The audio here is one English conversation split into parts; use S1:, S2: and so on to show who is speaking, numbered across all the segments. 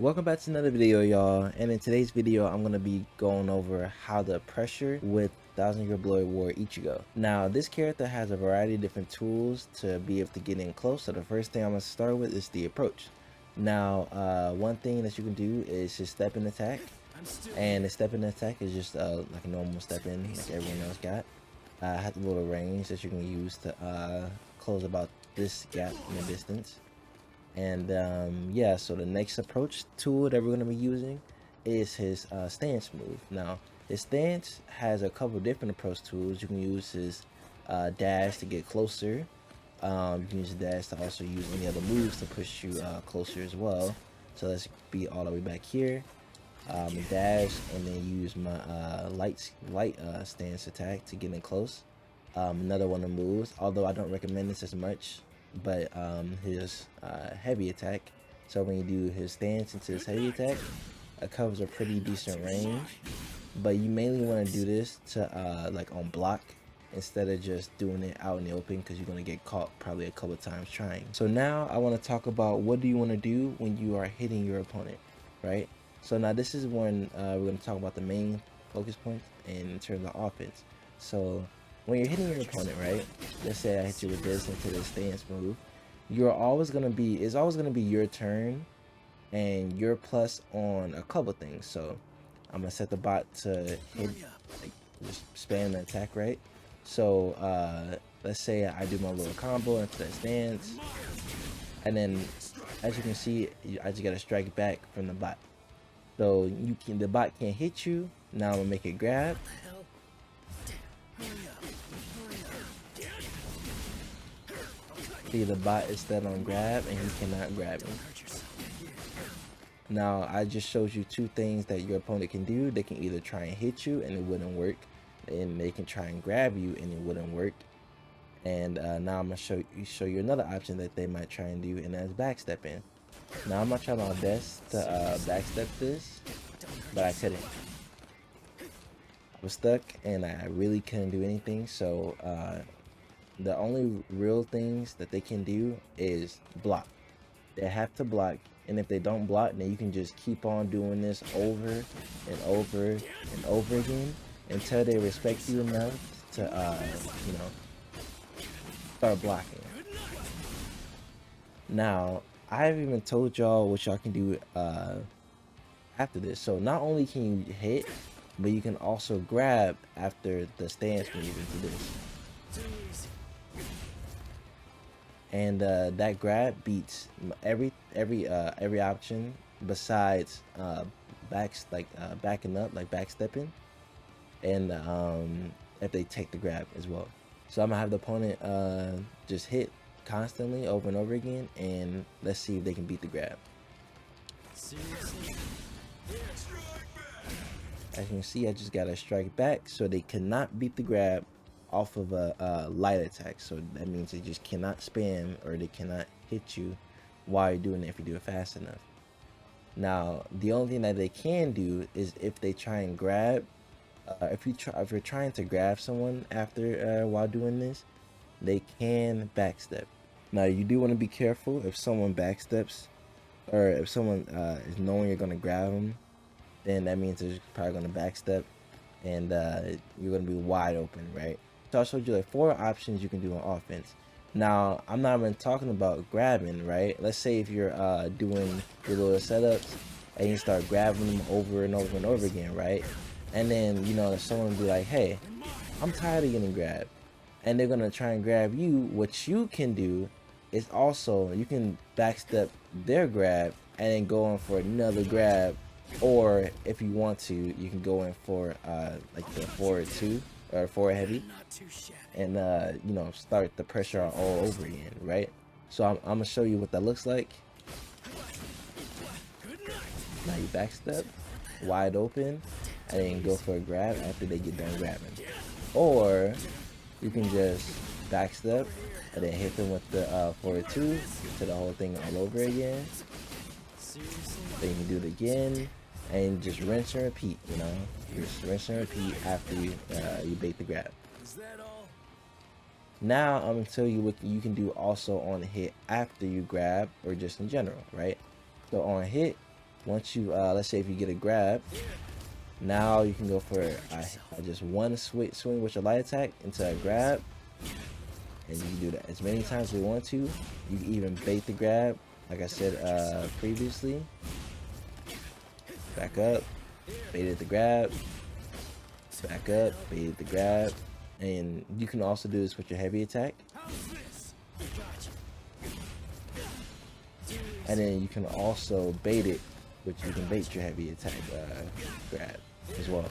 S1: Welcome back to another video, y'all, and in today's video I'm going to be going over how to pressure with 1000 Year Blood War Ichigo. Now this character has a variety of different tools to be able to get in close, so the first thing I'm going to start with is the approach. Now one thing that you can do is his step in attack, and the step in attack is just like a normal step in like everyone else got. Has a little range that you can use to close about this gap in the distance. And yeah, so the next approach tool that we're going to be using is his stance move. Now his stance has a couple different approach tools. You can use his dash to get closer. You can use the dash to also use any other moves to push you closer as well. So let's be all the way back here. Dash, and then use my light stance attack to get in close. Another one of the moves, although I don't recommend this as much, but his heavy attack. So when you do his stance into his heavy attack, it covers a pretty decent range, but you mainly want to do this to like on block instead of just doing it out in the open, because you're going to get caught probably a couple times trying. So now I want to talk about what do you want to do when you are hitting your opponent, right? So now this is when we're going to talk about the main focus points in terms of offense. So when you're hitting your opponent, right? Let's say I hit you with this into this stance move. It's always gonna be your turn, and you're plus on a couple things. So I'm gonna set the bot to hit, like just spam the attack, right? So let's say I do my little combo into that stance, and then as you can see, I just gotta strike back from the bot. So the bot can't hit you. Now I'm gonna make it grab. See, the bot is set on grab and he cannot grab him. Now I just showed you two things that your opponent can do. They can either try and hit you and it wouldn't work, and they can try and grab you and it wouldn't work. And now I'm gonna show you another option that they might try and do, and that's backstepping. Now I'm gonna try my best to backstep this, but I couldn't. I was stuck and I really couldn't do anything. So the only real things that they can do is block. They have to block, and if they don't block, then you can just keep on doing this over and over and over again until they respect you enough to you know, start blocking. Now I haven't even told y'all what y'all can do after this. So not only can you hit, but you can also grab after the stance move into this. And that grab beats every option besides backing up, like backstepping, and if they take the grab as well. So I'm gonna have the opponent just hit constantly over and over again, and let's see if they can beat the grab. As you can see, I just gotta strike back, so they cannot beat the grab off of a light attack. So that means they just cannot spam, or they cannot hit you while you're doing it if you do it fast enough. Now the only thing that they can do is if they try and grab, if you're trying to grab someone after while doing this, they can backstep. Now you do want to be careful if someone backsteps, or if someone is knowing you're going to grab them, then that means they're probably going to backstep, and you're going to be wide open, right? So I showed you like 4 options you can do on offense. Now I'm not even talking about grabbing, right? Let's say if you're doing your little setups and you start grabbing them over and over and over again, right? And then, you know, someone will be like, hey, I'm tired of getting grabbed, and they're gonna try and grab you. What you can do is also, you can backstep their grab and then go in for another grab, or if you want to, you can go in for like the forward 2 or forward heavy, and you know, start the pressure all over again, right? So I'm gonna show you what that looks like. Now you backstep wide open and then go for a grab after they get done grabbing, or you can just backstep and then hit them with the forward 2 to the whole thing all over again. Then you can do it again and just rinse and repeat, you know, just rinse and repeat after you bait the grab. Now I'm gonna tell you what you can do also on hit after you grab, or just in general, right? So on hit, Once you, let's say if you get a grab, now you can go for just one swing with your light attack into a grab, and you can do that as many times as you want to. You can even bait the grab, like I said previously. Back up, baited the grab, back up, baited the grab, and you can also do this with your heavy attack. And then you can also bait it, which you can bait your heavy attack grab as well.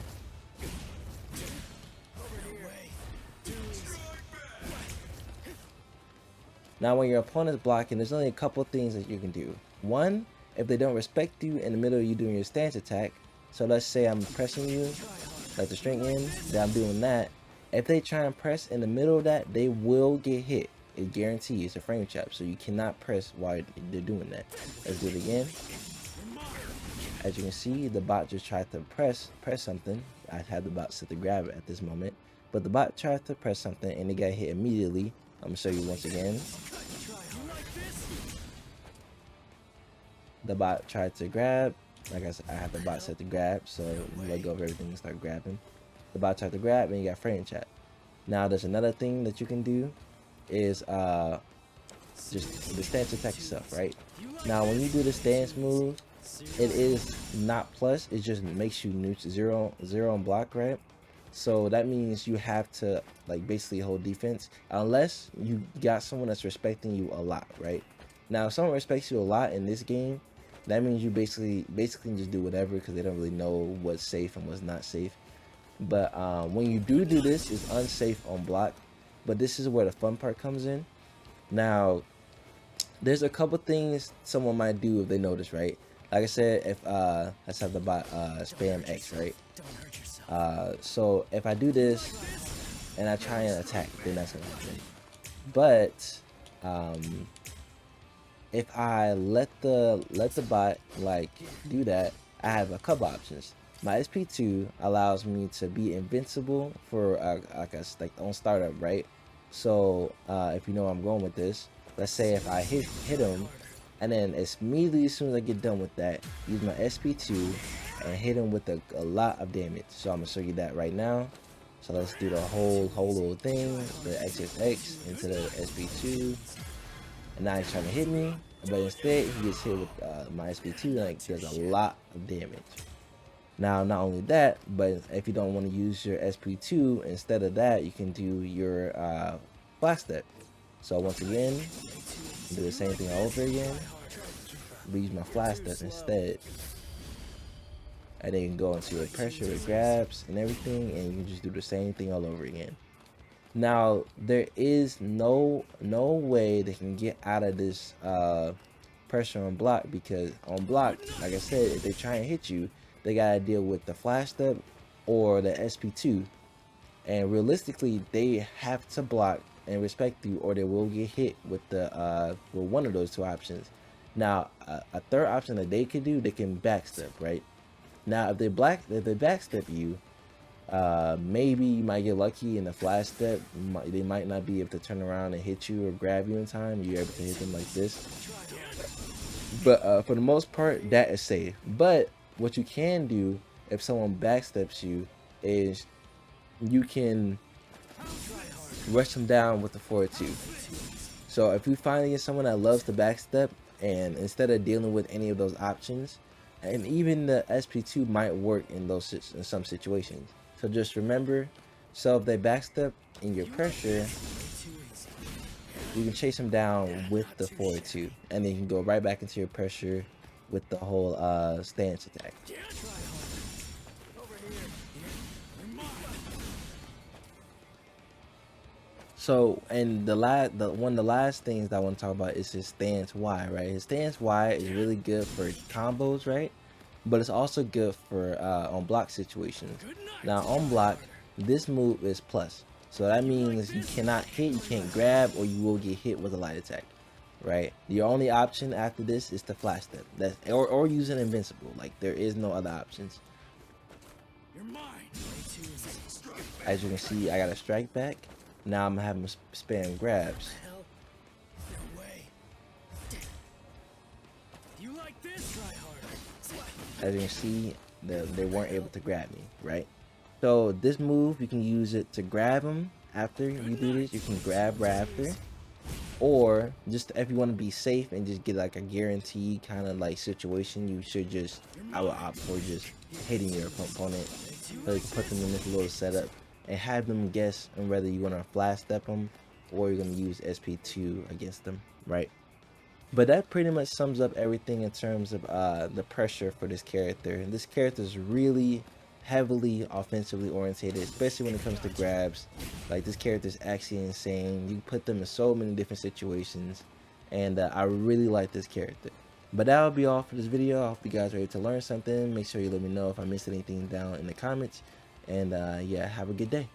S1: Now when your opponent's blocking, there's only a couple things that you can do. One, if they don't respect you in the middle of you doing your stance attack, so let's say I'm pressing you, like the string in, then I'm doing that. If they try and press in the middle of that, they will get hit. It guarantees it's a frame trap, so you cannot press while they're doing that. Let's do it again. As you can see, the bot just tried to press something. I had the bot set the grab at this moment, but the bot tried to press something and it got hit immediately. I'm gonna show you once again. The bot tried to grab. Like I said, I have the bot set to grab, so you let go of everything and start grabbing. The bot tried to grab and you got frame trap. Now there's another thing that you can do is just the stance attack yourself, right? Now when you do the stance move, it is not plus, it just makes you zero on block, right? So that means you have to like basically hold defense unless you got someone that's respecting you a lot, right? Now if someone respects you a lot in this game, that means you basically just do whatever because they don't really know what's safe and what's not safe. But when you do this, it's unsafe on block. But this is where the fun part comes in. Now, there's a couple things someone might do if they notice, right? Like I said, if let's have the bot spam X, right? So if I do this and I try and attack, then that's gonna happen. But if I let the bot like do that, I have a couple options. My SP2 allows me to be invincible for like on startup, right? So if you know where I'm going with this, let's say if I hit him, and then immediately as soon as I get done with that, use my SP2 and hit him with a lot of damage. So I'm gonna show you that right now. So let's do the whole little thing, the XXX into the SP2, and now he's trying to hit me, but instead he gets hit with my SP2 and like does a lot of damage. Now, not only that, but if you don't want to use your SP2, instead of that, you can do your flash step. So once again, do the same thing all over again, but use my flash step instead. And then you can go into your pressure with grabs and everything, and you can just do the same thing all over again. Now, there is no way they can get out of this pressure on block, because on block, like I said, if they try and hit you, they gotta deal with the flash step or the SP2, and realistically they have to block and respect you or they will get hit with the with one of those two options. Now a third option that they could do, they can backstep, right? Now if they backstep you, maybe you might get lucky in the flash step. They might not be able to turn around and hit you or grab you in time. You're able to hit them like this, but for the most part that is safe. But what you can do if someone backsteps you is you can rush them down with the forward 2. So if you find someone that loves to backstep, and instead of dealing with any of those options, and even the SP2 might work in some situations. So just remember, so if they backstep in your pressure, you can chase them down with the forward 2, and then you can go right back into your pressure with the whole stance attack. So, and one of the last things that I want to talk about is his stance Y, right? His stance Y is really good for combos, right? But it's also good for on block situations. Now on block, this move is plus, so that means you cannot hit, you can't grab, or you will get hit with a light attack. Right, your only option after this is to flash step, or use an invincible. Like, there is no other options. As you can see, I got a strike back. Now I'm having spam grabs. As you can see, they weren't able to grab me, right? So this move, you can use it to grab them. After you do this, you can grab right after. Or just if you want to be safe and just get like a guaranteed kind of like situation, you should just, I would opt for just hitting your opponent, so you can put them in this little setup and have them guess on whether you want to flash step them or you're going to use SP2 against them, right? But that pretty much sums up everything in terms of the pressure for this character. And this character is really heavily offensively orientated, especially when it comes to grabs. Like, this character is actually insane. You put them in so many different situations, and I really like this character. But that will be all for this video. I hope you guys are able to learn something. Make sure you let me know if I missed anything down in the comments. And yeah, have a good day.